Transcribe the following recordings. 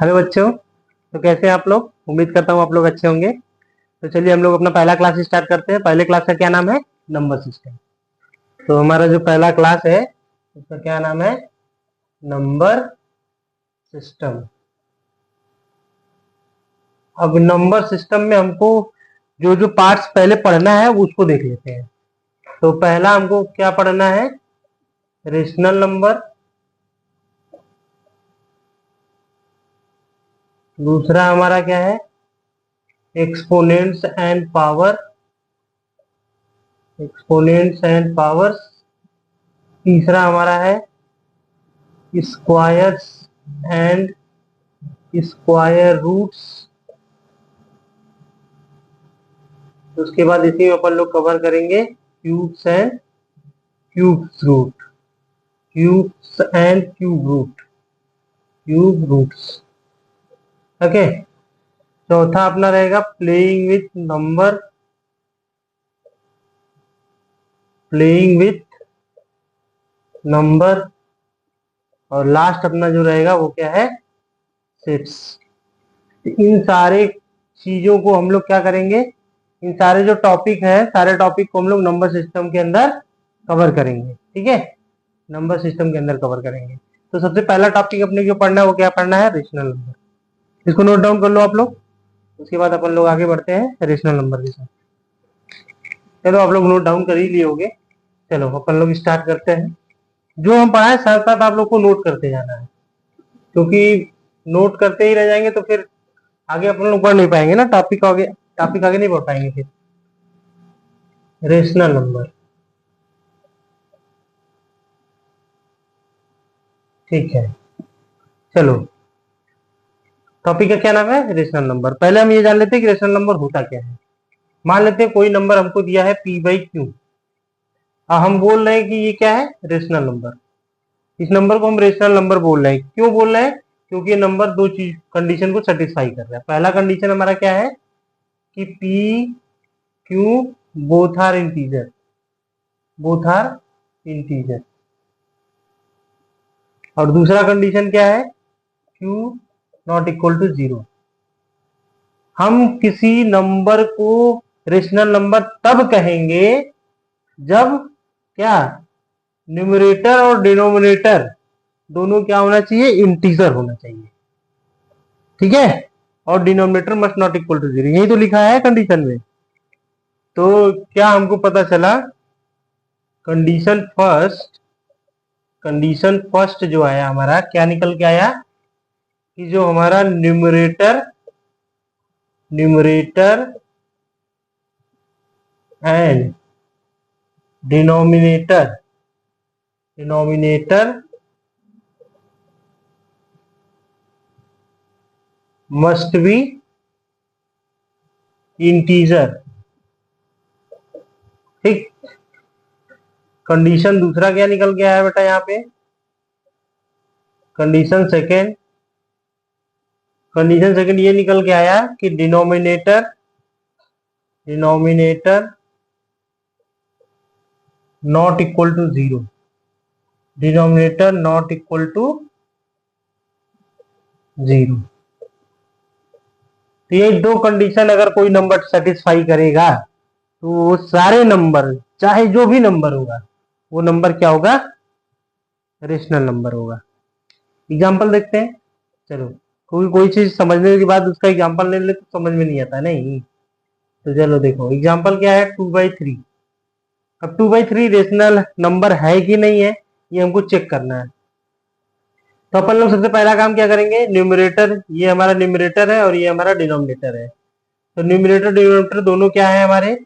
Hello बच्चों। तो कैसे हैं आप लोग? उम्मीद करता हूँ आप लोग अच्छे होंगे। तो चलिए हम लोग अपना पहला क्लास स्टार्ट करते हैं। पहले क्लास का क्या नाम है? Number system. तो हमारा जो पहला क्लास है उसका क्या नाम है? Number system. अब नंबर सिस्टम में हमको जो जो पार्ट्स पहले पढ़ना है उसको देख लेते हैं। तो पहला हमको क्या पढ़ना है? Rational number. दूसरा हमारा क्या है? Exponents and power. Exponents and powers. तीसरा हमारा है स्क्वायर्स एंड स्क्वायर रूट्स। उसके बाद इसी में अपन लोग कवर करेंगे cubes and cubes root. Cubes and cube root. Cube roots. Okay. चौथा अपना रहेगा playing with number. Playing with number. और लास्ट अपना जो रहेगा वो क्या है? सेट्स। इन सारे चीजों को हम लोग क्या करेंगे? इन सारे जो टॉपिक है सारे टॉपिक को हम लोग नंबर सिस्टम के अंदर कवर करेंगे। ठीक है, नंबर सिस्टम के अंदर कवर करेंगे। तो सबसे पहला टॉपिक अपने जो पढ़ना है वो क्या पढ़ना है? Rational number. इसको नोट डाउन कर लो आप लोग। उसके बाद अपन लोग आगे बढ़ते हैं रेशनल नंबर के साथ। चलो आप लोग नोट डाउन कर ही लिए होंगे। चलो अपन लोग स्टार्ट करते हैं। जो हम पढ़ाए साथ साथ आप लोग को नोट करते जाना है, क्योंकि नोट करते ही रह जाएंगे तो फिर आगे अपन लोग पढ़ नहीं पाएंगे ना। टॉपिक आगे नहीं बढ़ पाएंगे फिर। Rational number. ठीक है, चलो टॉपिक का क्या नाम है? Rational number. पहले हम ये जान लेते हैं कि रेशनल नंबर होता क्या है। मान लेते हैं कोई नंबर हमको दिया है पी बाई क्यू। हम बोल रहे हैं कि ये क्या है? Rational number. इस नंबर को हम रेशनल नंबर बोल रहे हैं। क्यों बोल रहे हैं? क्योंकि ये नंबर दो चीज कंडीशन को सेटिस्फाई कर रहा है। पहला कंडीशन हमारा क्या है कि P Q both are integer. Both are integer. और दूसरा कंडीशन क्या है? Q not equal to zero. हम किसी नंबर को रेशनल नंबर तब कहेंगे जब क्या? न्यूमरेटर और डिनोमिनेटर दोनों क्या होना चाहिए? इंटीजर होना चाहिए। ठीक है, और denominator must not equal to zero, यही तो लिखा है कंडीशन में। तो क्या हमको पता चला? Condition first. कंडीशन फर्स्ट जो आया हमारा क्या निकल के आया कि जो हमारा numerator numerator and denominator denominator must be integer. ठीक। कंडीशन दूसरा क्या निकल के आया बेटा यहाँ पे? Condition second. कंडीशन सेकेंड ये निकल के आया कि denominator denominator not equal to zero. Denominator not equal to zero. तो ये दो कंडीशन अगर कोई नंबर सेटिस्फाई करेगा तो वो सारे नंबर, चाहे जो भी नंबर होगा, वो नंबर क्या होगा? रेशनल नंबर होगा। एग्जाम्पल देखते हैं। चलो, कोई चीज समझने के बाद उसका एग्जाम्पल ले ले तो समझ में नहीं आता नहीं। तो चलो देखो एग्जाम्पल क्या है? 2/3। अब 2/3 रेशनल नंबर है कि नहीं है ये हमको चेक करना है। तो अपन लोग सबसे पहला काम क्या करेंगे? न्यूमरेटर, ये हमारा न्यूमरेटर है और ये हमारा डिनोमिनेटर है। तो न्यूमरेटर डिनोमिनेटर दोनों क्या है हमारे?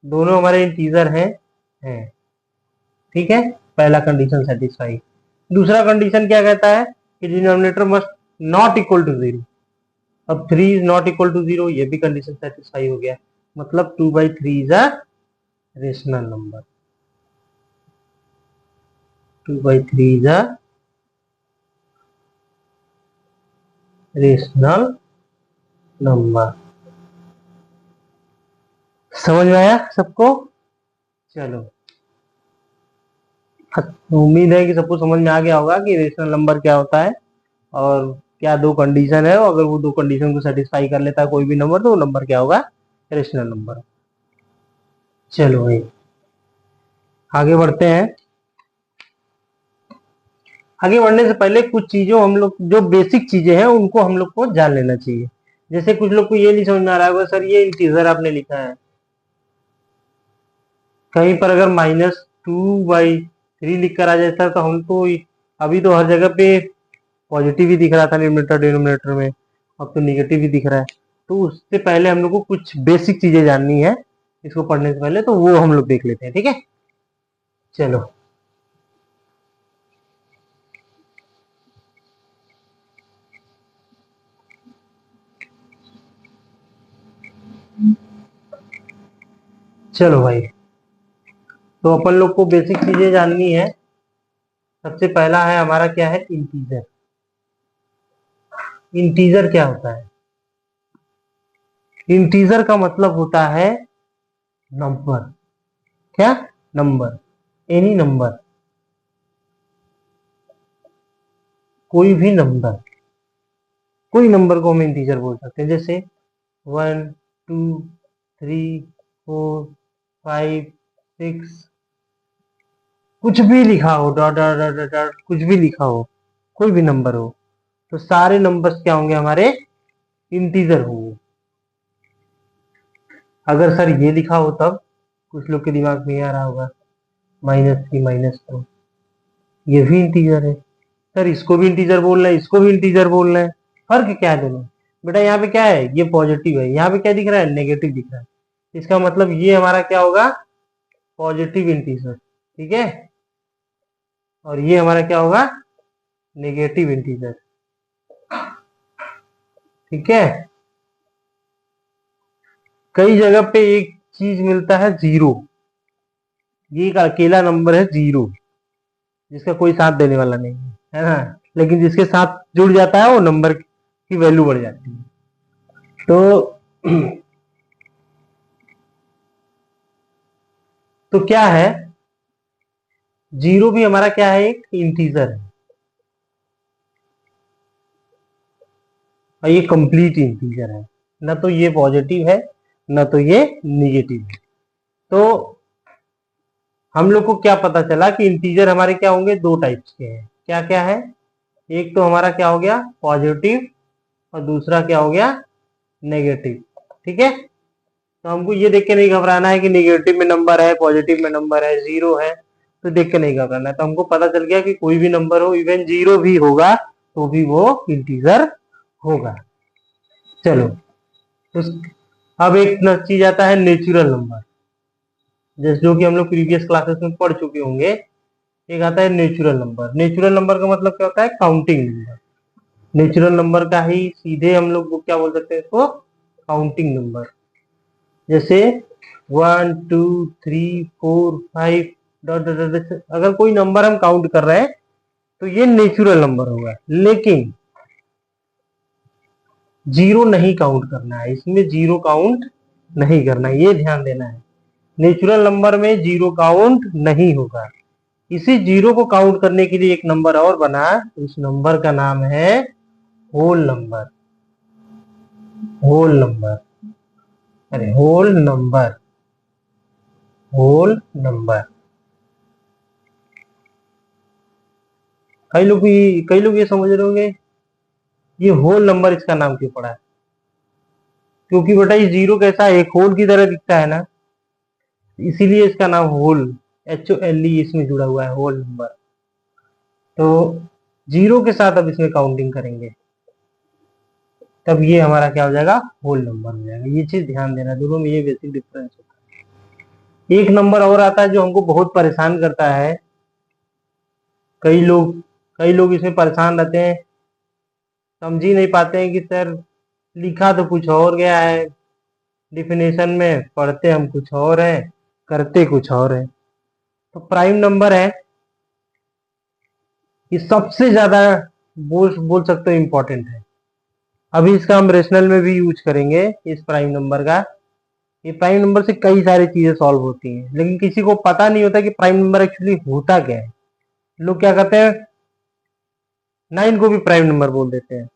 दोनों हमारे इंटीजर हैं। ठीक है, पहला कंडीशन सेटिस्फाई। दूसरा कंडीशन क्या कहता है कि denominator must not equal to zero. अब 3 is not equal to zero, ये भी कंडीशन सेटिस्फाई हो गया। मतलब 2/3 is a rational number. 2/3 is a rational number. समझ में आया सबको? चलो, उम्मीद है कि सबको समझ में आ गया होगा कि रेशनल नंबर क्या होता है और क्या दो कंडीशन है, अगर वो दो कंडीशन को सेटिस्फाई कर लेता है कोई भी नंबर, तो वो नंबर क्या होगा, रेशनल नंबर। चलो भाई आगे बढ़ते हैं। आगे बढ़ने से पहले कुछ चीजों हम लोग जो बेसिक चीजें हैं उनको हम लोग को जान लेना चाहिए। जैसे कुछ लोग को ये नहीं समझ में आ रहा होगा, सर ये इंटीजर आपने लिखा है, कहीं पर अगर -2/3 लिख कर आ जाता तो हम तो अभी तो हर जगह पे पॉजिटिव ही दिख रहा था न्यूमरेटर डिनोमिनेटर में, अब तो निगेटिव ही दिख रहा है। तो उससे पहले हम लोग को कुछ बेसिक चीजें जाननी है इसको पढ़ने से पहले, तो वो हम लोग देख लेते हैं, ठीक है। चलो चलो भाई, तो अपन लोग को बेसिक चीजें जाननी है। सबसे पहला है हमारा क्या है, इंटीजर। इंटीजर क्या होता है? इंटीजर का मतलब होता है नंबर। क्या? नंबर, एनी नंबर, कोई भी नंबर, कोई नंबर को हम इंटीजर बोल सकते हैं। जैसे 1, 2, 3, 4, 5, 6, कुछ भी लिखा हो, dot dot dot dot dot, कुछ भी लिखा हो, कोई भी नंबर हो, तो सारे नंबर्स क्या होंगे, हमारे इंटीजर होंगे। अगर सर ये लिखा हो तब कुछ लोग के दिमाग में ये आ रहा होगा -3 -2, ये भी इंटीजर है। सर इसको भी इंटीजर बोल रहे हैं, इसको भी इंटीजर बोल रहे हैं, फर्क क्या है दोनों? बेटा यहाँ पे क्या है, ये पॉजिटिव है, यहाँ पे क्या दिख रहा है, नेगेटिव दिख रहा है। इसका मतलब ये हमारा क्या होगा, पॉजिटिव इंटीजर, ठीक है। और ये हमारा क्या होगा, नेगेटिव इंटीजर, ठीक है। कई जगह पे एक चीज मिलता है जीरो, ये एक अकेला नंबर है जीरो, जिसका कोई साथ देने वाला नहीं है ना, लेकिन जिसके साथ जुड़ जाता है वो नंबर की वैल्यू बढ़ जाती है। तो तो क्या है, जीरो भी हमारा क्या है, एक इंटीजर है, और ये कंप्लीट इंटीजर है, ना तो ये पॉजिटिव है ना तो ये निगेटिव है। तो हम लोग को क्या पता चला कि इंटीजर हमारे क्या होंगे, दो टाइप्स के हैं। क्या क्या है, एक तो हमारा क्या हो गया, पॉजिटिव, और दूसरा क्या हो गया, नेगेटिव, ठीक है। तो हमको ये देख के नहीं घबराना है कि निगेटिव में नंबर है, पॉजिटिव में नंबर है, जीरो है, तो देख के नहीं घबराना है। तो हमको पता चल गया कि कोई भी नंबर हो, इवन जीरो भी होगा तो भी वो इंटीजर होगा। चलो उस अब एक चीज आता है नेचुरल नंबर, जैसे जो कि हम लोग प्रीवियस क्लासेस में पढ़ चुके होंगे। एक आता है नेचुरल नंबर। नेचुरल नंबर का मतलब क्या होता है, काउंटिंग नंबर। नेचुरल नंबर का ही सीधे हम लोग क्या बोल सकते हैं, इसको काउंटिंग नंबर। जैसे 1, 2, 3, 4, 5 डॉट डॉट डॉट, अगर कोई नंबर हम काउंट कर रहे हैं तो ये नेचुरल नंबर होगा। लेकिन जीरो नहीं काउंट करना है, इसमें जीरो काउंट नहीं करना है, ये ध्यान देना है। नेचुरल नंबर में जीरो काउंट नहीं होगा। इसी जीरो को काउंट करने के लिए एक नंबर और बना, उस नंबर का नाम है होल नंबर। होल नंबर, अरे होल नंबर, होल नंबर। कई लोग ये समझ रहे होंगे ये होल नंबर इसका नाम क्यों पड़ा है, क्योंकि बेटा ये जीरो कैसा एक होल की तरह दिखता है ना, इसीलिए इसका नाम होल, HOLE इसमें जुड़ा हुआ है, होल नंबर। तो जीरो के साथ अब इसमें काउंटिंग करेंगे तब ये हमारा क्या हो जाएगा, होल नंबर हो जाएगा। ये चीज ध्यान देना, दोनों में ये बेसिक डिफरेंस होता है। एक नंबर और आता है जो हमको बहुत परेशान करता है, कई लोग कई लोग इसमें परेशान रहते हैं, समझ ही नहीं पाते हैं कि सर लिखा तो कुछ और गया है डिफिनेशन में, पढ़ते हम कुछ और है, करते कुछ और है। तो प्राइम नंबर है, ये सबसे ज्यादा बोल सकते हो इंपॉर्टेंट है। अभी इसका हम रेशनल में भी यूज करेंगे इस प्राइम नंबर का। ये प्राइम नंबर से कई सारी चीजें सॉल्व होती हैं, लेकिन किसी को पता नहीं होता कि प्राइम नंबर एक्चुअली होता क्या है। लोग क्या करते हैं, 9 को भी प्राइम नंबर बोल देते हैं,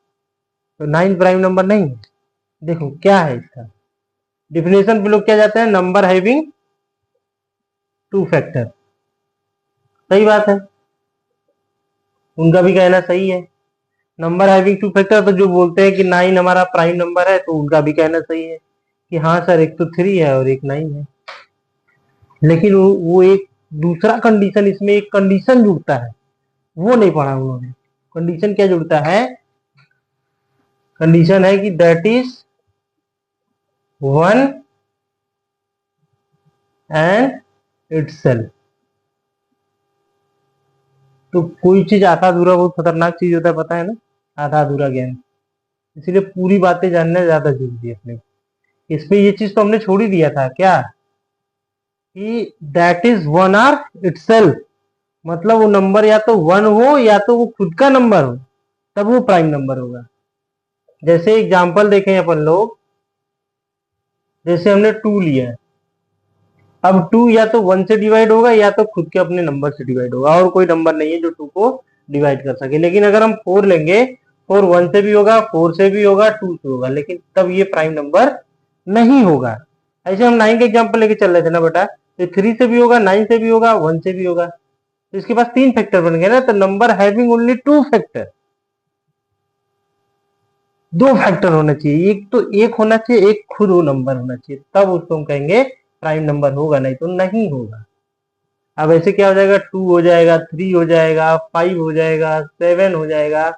तो 9 प्राइम नंबर नहीं है। देखो क्या है इसका डिफिनेशन पे लोग क्या जाते हैं, नंबर हैविंग टू फैक्टर। सही बात है, उनका भी कहना सही है। नंबर हैविंग टू फैक्टर तो जो बोलते हैं कि 9 हमारा प्राइम नंबर है, तो उनका भी कहना सही है कि हाँ सर, एक तो 3 है और एक 9 है। लेकिन वो एक दूसरा कंडीशन, इसमें एक कंडीशन जुड़ता है, वो नहीं पढ़ा उन्होंने। कंडीशन क्या जुड़ता है? कंडीशन है कि दैट इज 1 एंड इटसेल्फ। तो कोई चीज आधा अधूरा बहुत खतरनाक चीज होता है, पता है ना, आधा अधूरा ज्ञान। इसीलिए पूरी बातें जानना ज्यादा जरूरी है अपने। इसमें ये चीज तो हमने छोड़ ही दिया था क्या, कि दैट इज 1 आर इटसेल्फ। मतलब वो नंबर या तो 1 हो या तो वो खुद का नंबर हो, तब वो प्राइम नंबर होगा। जैसे एग्जांपल देखें अपन लोग, जैसे हमने 2 लिया है। अब 2 या तो 1 से डिवाइड होगा या तो खुद के अपने नंबर से डिवाइड होगा, और कोई नंबर नहीं है जो 2 को डिवाइड कर सके। लेकिन अगर हम 4 लेंगे, 4 1 से भी होगा, 4 से भी होगा, 2 से होगा, लेकिन तब ये प्राइम नंबर नहीं होगा। ऐसे हम 9 का एग्जाम्पल लेके चल रहे थे ना बेटा, तो 3 से भी होगा, 9 से भी होगा, 1 से भी होगा। तो इसके पास 3 फैक्टर बन गए ना, तो number having only 2 factor. 2 factor होना चाहिए, एक तो एक होना चाहिए, एक खुद वो नंबर होना चाहिए, तब उसको हम कहेंगे प्राइम नंबर होगा, नहीं तो नहीं होगा। अब ऐसे क्या हो जाएगा, 2 हो जाएगा, 3 हो जाएगा, 5 हो जाएगा, 7 हो जाएगा,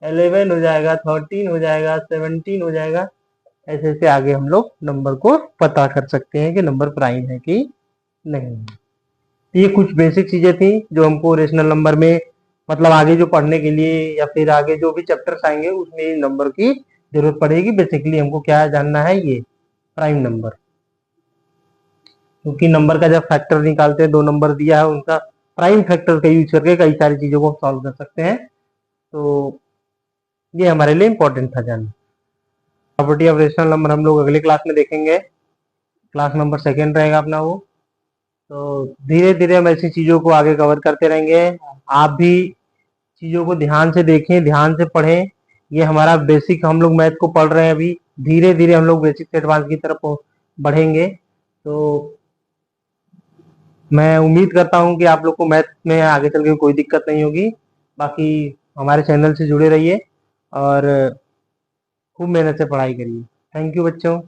11 हो जाएगा, 13 हो जाएगा, 17 हो जाएगा। ऐसे ऐसे आगे हम लोग नंबर को पता कर सकते हैं कि नंबर प्राइम है कि नहीं। ये कुछ बेसिक चीजें थी जो हमको रेशनल नंबर में, मतलब आगे जो पढ़ने के लिए या फिर आगे जो भी चैप्टर्स आएंगे उसमें नंबर की जरूरत पड़ेगी। बेसिकली हमको क्या जानना है, ये प्राइम नंबर। क्योंकि नंबर का जब फैक्टर निकालते हैं, 2 नंबर दिया है उनका प्राइम फैक्टर का यूज करके कई सारी चीजों को सॉल्व कर सकते हैं। तो ये हमारे लिए इंपॉर्टेंट था जानना। प्रॉपर्टी ऑफ रेशनल नंबर हम लोग अगले क्लास में देखेंगे, क्लास नंबर 2 रहेगा अपना वो। तो धीरे धीरे हम ऐसी चीजों को आगे कवर करते रहेंगे। आप भी चीजों को ध्यान से देखें, ध्यान से पढ़ें। ये हमारा बेसिक, हम लोग मैथ को पढ़ रहे हैं अभी, धीरे धीरे हम लोग बेसिक से एडवांस की तरफ बढ़ेंगे। तो मैं उम्मीद करता हूँ कि आप लोग को मैथ में आगे चल के कोई दिक्कत नहीं होगी। बाकी हमारे चैनल से जुड़े रहिए और खूब मेहनत से पढ़ाई करिए। थैंक यू बच्चों।